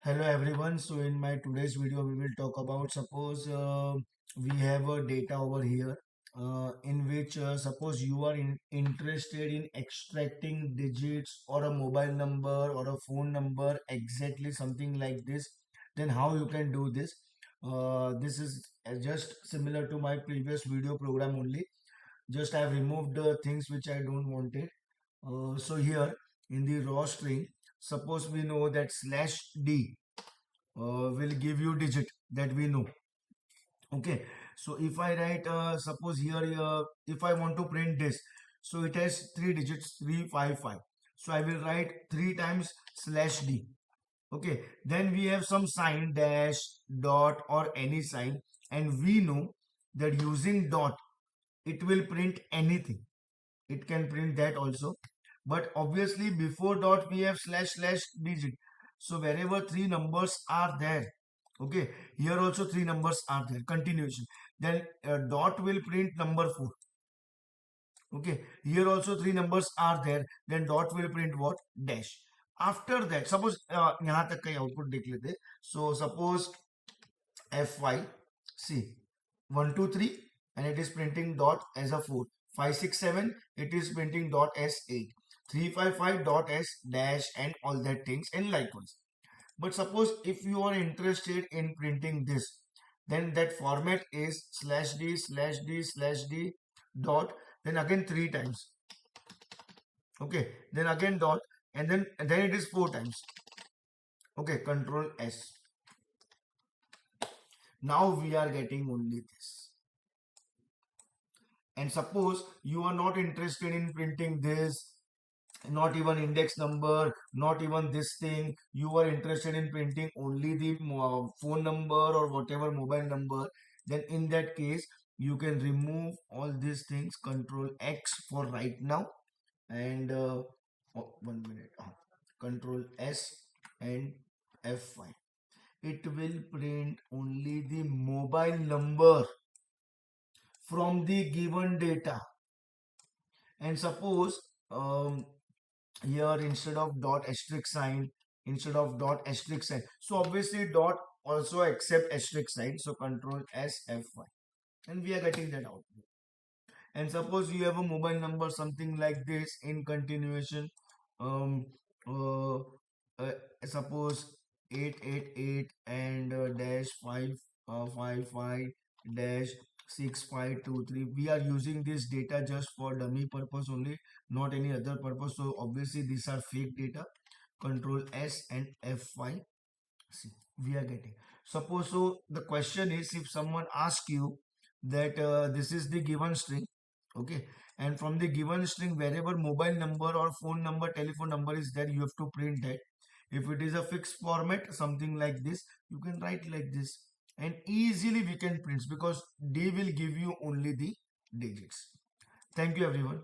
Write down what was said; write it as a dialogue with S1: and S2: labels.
S1: Hello everyone. So in my today's video we will talk about suppose we have a data over here in which suppose you are interested in extracting digits or a mobile number or a phone number exactly something like this, then how you can do this. This is just similar to my previous video program only. Just I have removed the things which I don't wanted. So here in the raw string, suppose we know that slash d will give you digit that we know. Okay, so if I write suppose here if I want to print this, so it has three digits 355, so I will write three times slash d. Okay, then we have some sign dash dot or any sign, and we know that using dot it will print anything. It can print that also, but obviously before dot we have slash slash digit, so wherever three numbers are there, okay, here also three numbers are there, continuation, then dot will print number 4. Okay, here also three numbers are there, then dot will print what? Dash. After that suppose यहाँ तक का output देख लेते. So suppose F5, see 1 2 3 and it is printing dot as a 4. 5 6 7 it is printing dot as 8. 355 dot as dash and all that things, and likewise. But suppose if you are interested in printing this, then that format is slash d slash d slash d dot, then again three times. Okay, then again dot, and then it is four times. Okay, control S. Now we are getting only this. And suppose you are not interested in printing this, not even index number, not even this thing, you are interested in printing only the phone number or whatever mobile number, then in that case you can remove all these things, control X for right now, and 1 minute, control S and F5. It will print only the mobile number from the given data. And suppose here instead of dot asterisk sign, so obviously dot also accept asterisk sign, so control S F1, and we are getting that out. And suppose you have a mobile number something like this in continuation, um uh, suppose 888 and dash 555 dash 6523. We are using this data just for dummy purpose only, not any other purpose, so obviously these are fake data. Control S and F5. See, we are getting. Suppose, so the question is, if someone asks you that this is the given string, okay, and from the given string wherever mobile number or phone number, telephone number is there, you have to print that. If it is a fixed format, something like this, you can write like this, and easily we can print, because D will give you only the digits. Thank you everyone.